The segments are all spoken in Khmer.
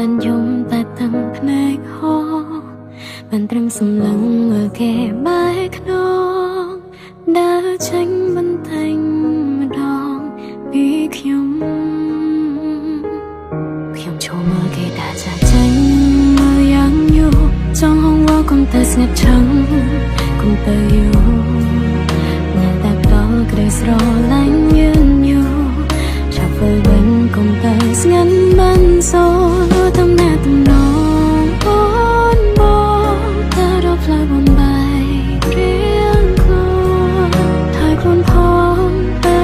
បានយំតែតាំងភ្នែកហោបានត្រឹមសម្លឹងមើលគេបែកខ្នងដើរចេញបន្តែងម្ដងពីខ្ញុំចូលមើលគេដើរចាក់ចេញមើលយ៉ាងយូរចង់ហងវល់កុំទៅស្ងាត់ឆឹងកុំទៅយូរនៅតែផ្ដល់ក្ដីស្រឡាញ់យឺនយូរចាប់វិលវិញកុំទៅស្ងាត់មិនសូរតំណាក់តំណងអូនបងតែរកផ្លូវបំបីរៀងខ្លួនថយខ្លួនផងតែ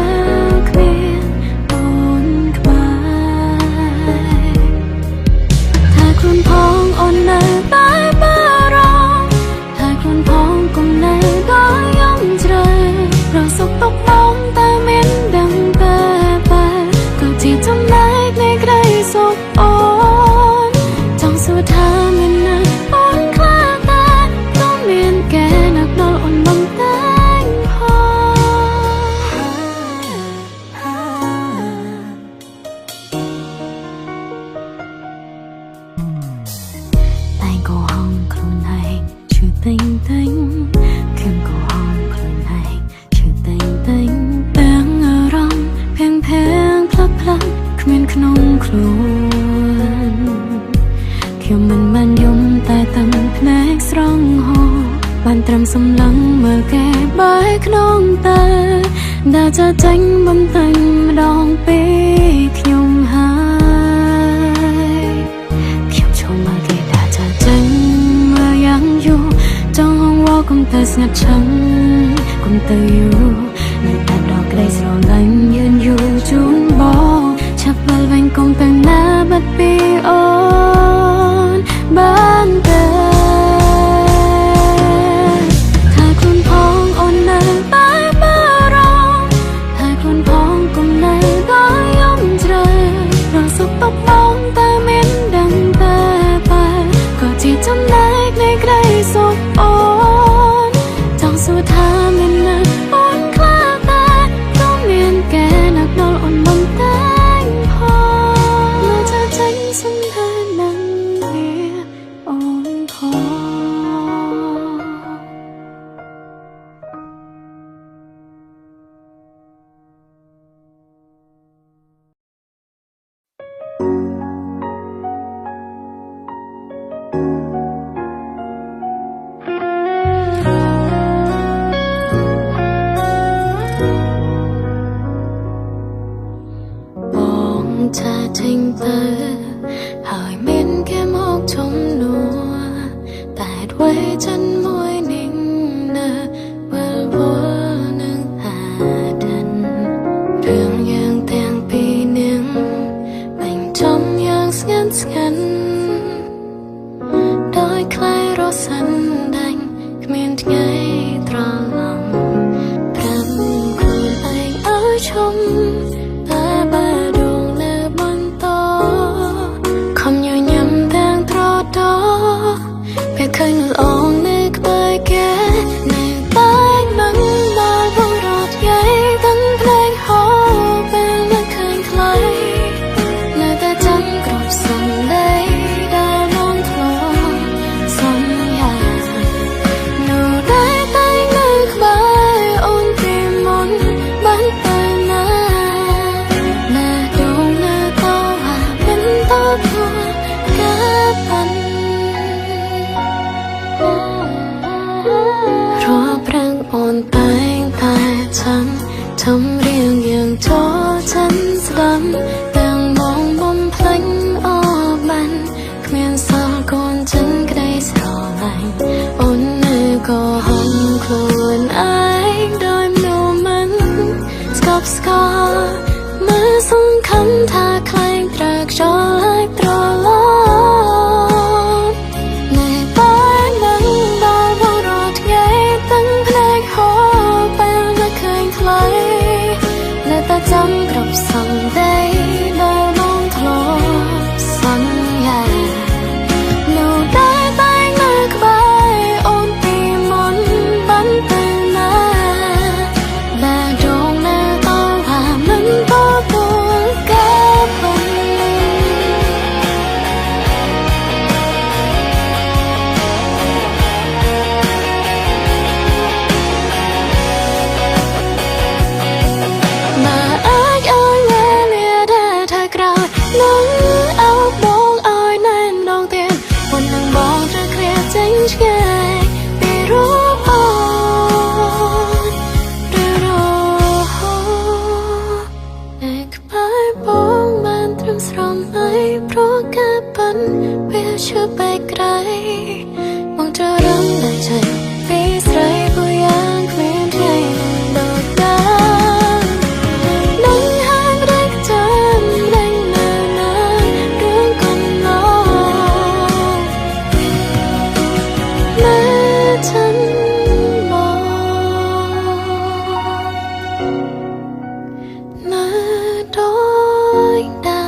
គ្មានអូនក្បែរថាខ្លួនផងអូននៅតែបារម្ភថាខ្លួនផងកុំនៅដល់យំជ្រៅរកសុខទុក្ខបងតែមានដឹងតែបែរក៏ជាចំណែកនៃក្ដីសុខអូនចង់សួរថាមានណាអូនខ្លាចតែក៏មានគេនឹកដល់អូនបំតែងតែក៏ហងខ្លួនឯងឈឺតែងតែងខ្ញុំក៏ហងខ្លួនឯងឈឺតែងតែងទាំងអារម្មណ៍ភាំងផ្លាក់គ្មានក្នុងខ្លួនខ្ញុំមិនបានយំតែតាំងភ្នែកស្រង់ហោបានត្រឹមសម្លឹងមើលគេបែកក្នុងតែដើរចាក់ចេញបន្តែងម្ដងពីខ្ញុំហើយខ្ញុំចូលមើលគេដើរចាក់ចេញមើលយ៉ាងយូរចង់ហងវល់កុំទៅស្ងាត់ឆឹងកុំទៅយូរនៅតែដកក្ដីស្រឡាញ់យឺនយូរជូនបងឆាប់វិលវិញកុំទៅណាបាត់ពីអូនបានទេថាខ្លួនផងអូននៅតែបារម្ភថាខ្លួនផងកុំនៅដល់យំជ្រៅរកសុខទុក្ខបងតែមានដឹងតែបែរក៏ជាចំណែកនៃក្ដីសុខអូនចង់សួរថាមានណាអូនខ្លាចតែក៏មានគេនឹកដល់អូនបំតែងផងមកចាចេញសំដែងនឹងវាអូនផងបងថាทิ้งទៅហើយមានគេមកជំនួសតែអ្វីចិនមួយនឹងនៅវិលវល់នឹងអាថិនរឿងយ៉ាងទាំងពីរនឹងបាញ់ចំយ៉ាងស្ងាត់ស្ងាត់ដោយខ្លាយរសាន់ដាច់គ្មានថ្ងៃត្រឡប់ប្រាប់ខ្លួនឯងឲ្យឈប់តែបាដងនៅបន្តខំញញឹមទាំងត្រដោពេលឃើញល្អងនៅក្បែរគេនៅតែមិនដល់វងរត់យាយទាំងភ្លេងហោពេលមិនឃើញខ្លៃនៅតែចាំគ្រប់សំដីដែលនងធ្លាប់សន្យានោះដែរ ព្រោះការប៉ិនវាឈឺបែកក្រៃមកចរំតែใจពីស្រីผู้យ៉ាងគ្មានថ្ងៃដូចដើមនឹងហាងរែកចាំរែងនៅណារឿងកុំឡងនៅฉันនៅដោយដើ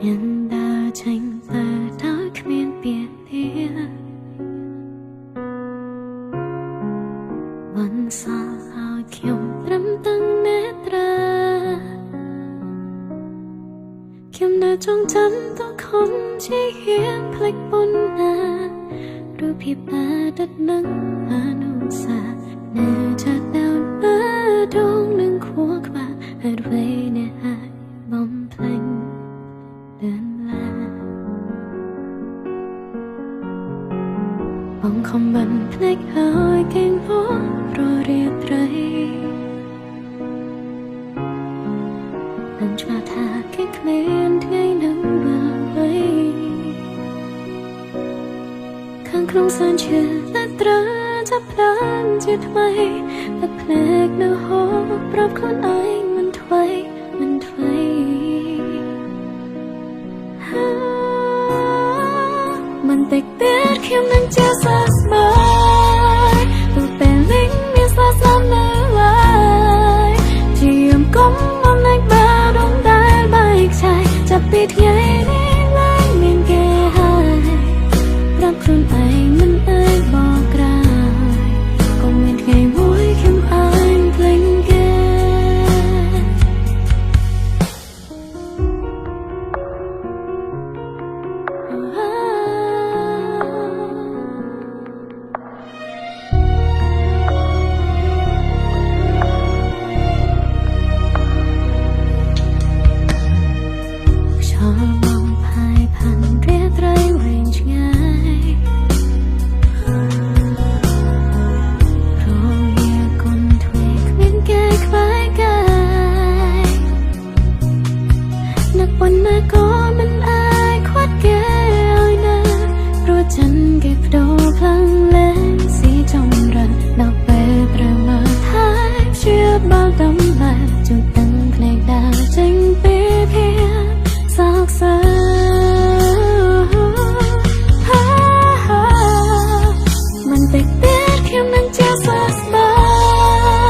មានដើរចេញទៅដោយគ្មានពាក្យលាមិនសល់ឲ្យខ្ញុំត្រឹមតឹងនេត្រាខ្ញុំនៅចងចាំទៅខំជាយាមភ្លេចប៉ុណ្ណារូបភាពអតីតនឹងអនុស្សាវរីយ៍នៅចាត់ដោនមើលដងនឹងខួរក្បាលហេតុអ្វីអ្នកអាចបំភ្លេចเดินลาបងខំបានភ្លេចហើយគេងពោររាត្រីនឹងឆ្លាតថាគេគ្មានថ្ងៃនឹងបើបីខាងក្នុងសែនឈឺតែត្រូវចាប់ផ្ដើមជាថ្មីតែភ្លេចនៅហូរប្រាប់ខ្លួនឯងមិនថ្មីមិនថ្មីមិនតិចទៀតខ្ញុំនឹងជាសះស្បើយទោះពេលវិញមានស្លាស្លាប់នៅឡើយជាកុំមកនៅបារំដែលបែកឆាយចាប់ពីថ្ងៃនេះឡើងមានគេហើយប្រាប់ខ្លួនឯងមិនអាចបកក្រោយកុំមានថ្ងៃមួយខ្ញុំអាចភ្លេចគេប៉ុន្តែក៏មិនអាចខ្វាត់គេឲ្យណាព្រោះចិនគេបដូរខ្លាំងលែងស៊ីចម្រើនដល់ពេលត្រូវមកថាជាបាល់ដំបែបជូតទាំងភ្លេងដើរចេញពីភាសោកសៅមិនតិចទៀតខ្ញុំនឹងជាសះស្បើ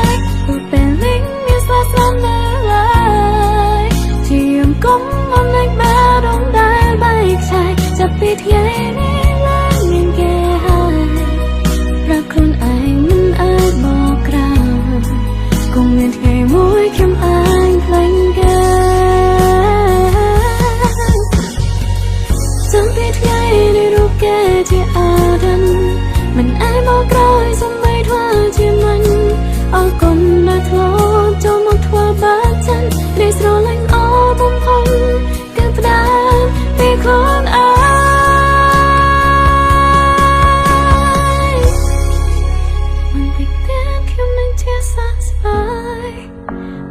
យព្រោះពេលវិញមានស្លាស្លាប់នៅឡើយជាកុំរំដែលបែកឆាយចាប់ពីថ្ងៃនេះឡើងមានគេហើយប្រាប់ខ្លួនឯងមិនអាចបកក្រោយគង់មានថ្ងៃមួយខ្ញុំអាចភ្លេចគេចាំពីថ្ងៃនេះរូបគេជាអតីតមិនអាចបកក្រោយសំបីធ្វើជាមិនអរគុណដែលធ្លាប់ចូលមកធ្វើបាបចិននេះស្រឡាញ់អបំផុតផ្ដើមពីខ្លួនឯងមិនតិចទៀតខ្ញុំនឹងជាសះស្បើយ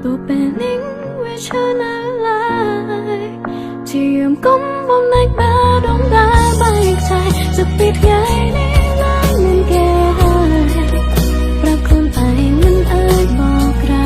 ទោះពេលនេះវាឈឺនៅឡើយជាកុំបំណែកបារំដែលបែកឆាយចាប់ពីថ្ងៃនេះឡើងមានគេហើយប្រាប់ខ្លួនឯងមិនអាចបកក្រោយ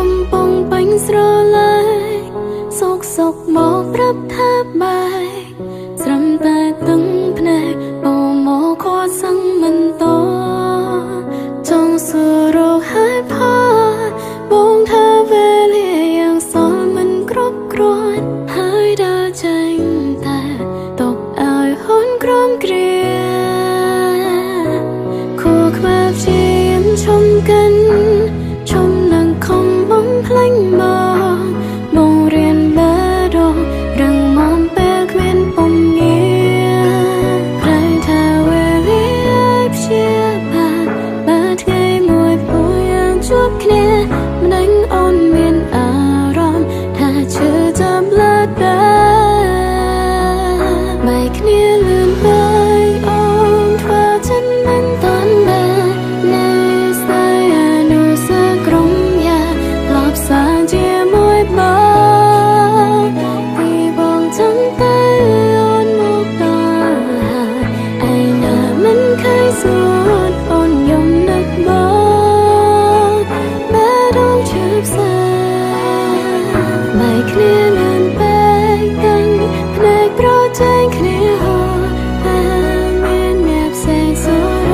កំពុងបាញ់ស្រឡាយសុកមកប្រាប់ថាបាយស្រំតែទឹងភ្នែកបោមកខត់សឹងមិនតចង់សួររកហើយផលបងថាវេលាយ៉ាងសល់មិនគ្រប់គ្រាន់ហើយដើរចេញតែตกឲ្យហ៊ុនក្រំគ្រាខួរក្បែរព្យាយាមឈុំកិនឈុំនឹងខំបំភ្លេចបងរៀនបែរងរឹងមាំពេលគ្មានពំងារใครថាវេលាព្យាបាទបើថ្ងៃមួយព្រោះយ៉ាងជួបគ្នាមិនដឹងអូនមានអារម្មណ៍ថាឈឺចាំលើដដែលបែកគ្នាលឿនពេកអូនធ្វើចិនមិនតាន់ដែរនៅស្ដាយអនុស្សាវរីយ៍ក្រុមយ៉ាលបសាជាមួយបងពីបងចាំតែអូនមកដល់ហើយឯណាមិនเคยសួរអូនយំនឹកបងបែរដងឈឺផ្សាបែកគ្នាលឿនពេកទាំងភ្នែកប្រចែងគ្នាហូរតែមានអ្នកផ្សេងសួរ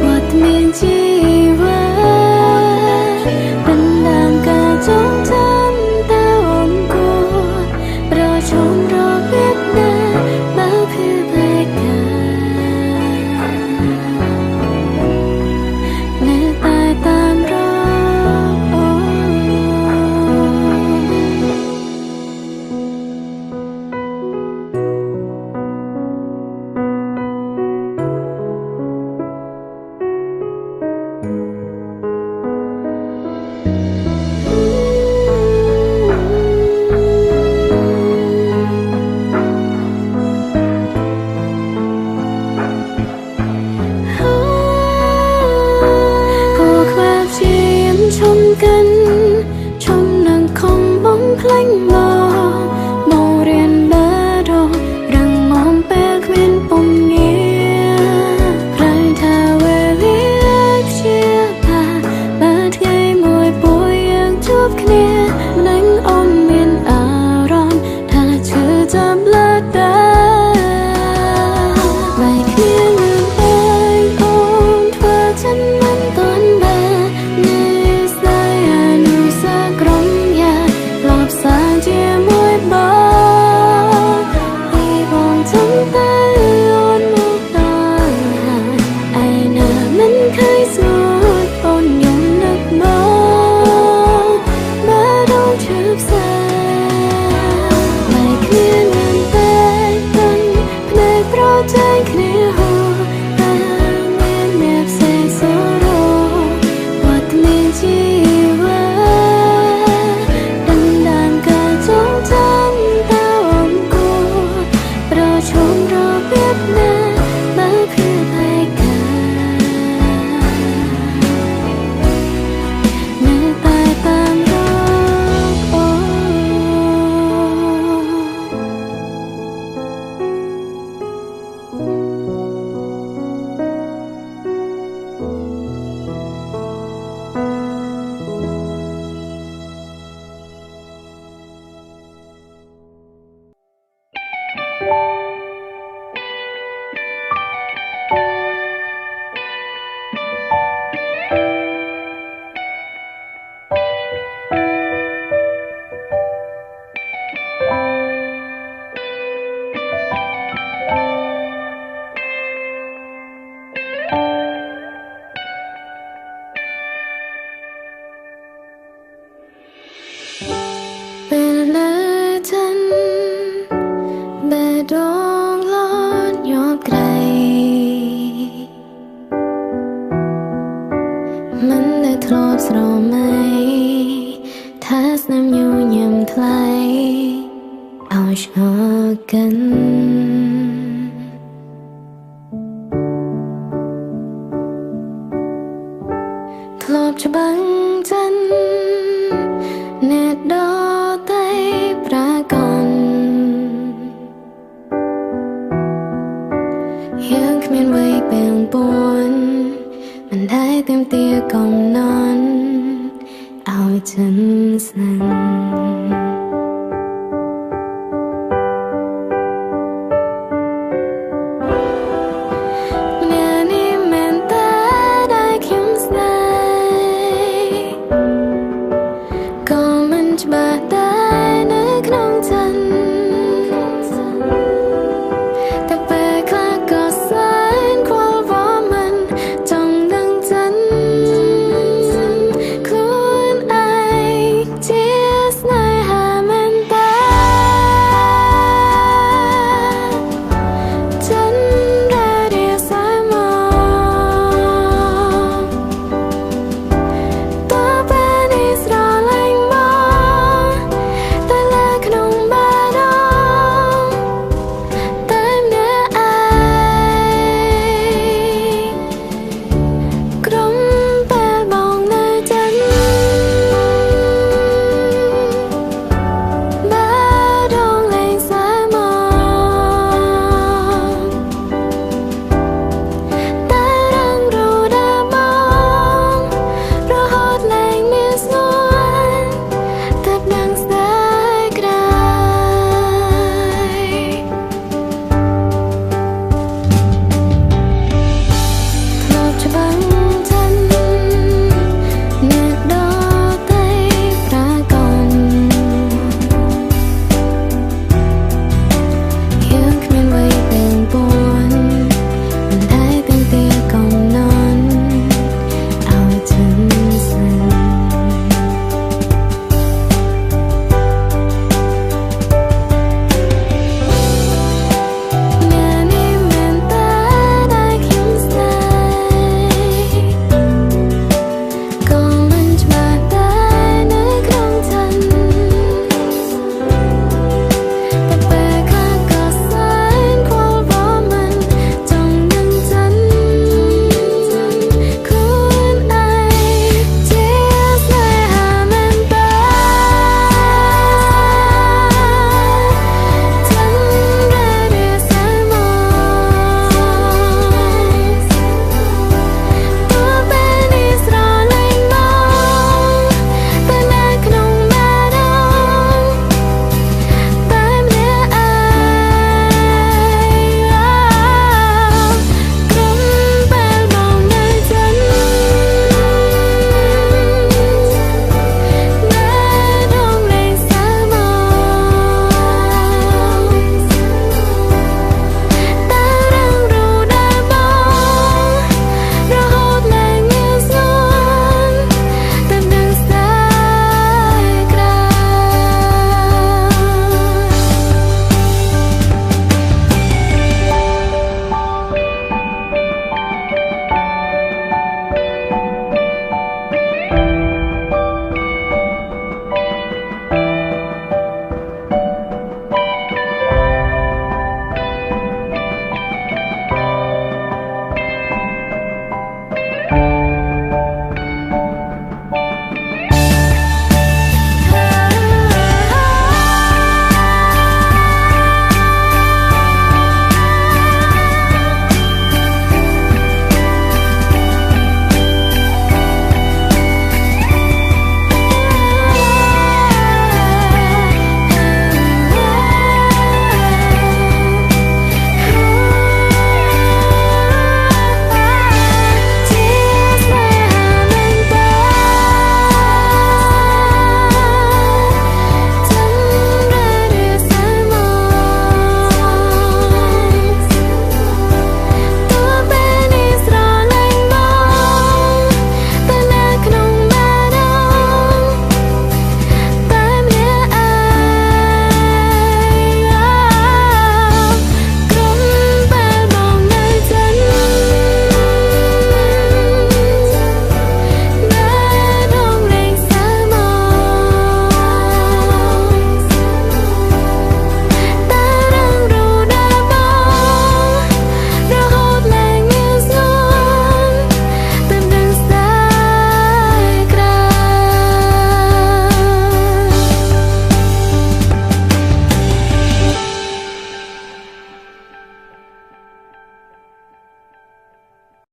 វត្តមានជីវិតបណ្ដាំការចងចាំតើអូនគួរប្រជុំរកវៀតណាមបើភឿបែកខានៅតែតាមរកអូខួរក្បែរព្យាយាមឈុំកិនឈុំនឹងខំបំភ្លេចមករៀនបែរងរឹងមាំពេលគ្មានពំងារใครថាវេលាព្យាបាទបើថ្ងៃមួយព្រោះយ៉ាងជួបគ្នាមិនដឹងអូនមានអារម្មណ៍ថាឈឺចាំលើដដែលបែកគ្នាលឿនពេកអូនធ្វើចិនមិនតាន់ដែរនៅស្ដាយអនុស្សាវរីយ៍ក្រុមយ៉ាលបសាជាមួយបងពីបងចាំតែអូនមកដល់ហើយឯណាមិនเคยសួរអូនយំនឹកបងបែរដងឈឺផ្សាបែកគ្នាលឿនពេកទាំងភ្នែកប្រចែងគ្នាហូរតែមានអ្នកផ្សេងសួរវត្តមានជីវិតបណ្ដាំការចងចាំតើអូនគួរប្រជុំរកវៀតណាមបើភឿបែកខានៅតែតាមរកអូ ពេលលើចិនបេះដូងលោតញាប់ក្រៃមិនដែលធ្លាប់ស្រមៃថាស្នាមញញឹមថ្លៃឲ្យឆ្ងល់កិនធ្លាប់ច្បាំងចិនអ្នកដតៃប្រាកនយើងគ្មានវ័យពេងពួនមិនដែលទាមទារកំណន់ឲ្យ ចិនស្និន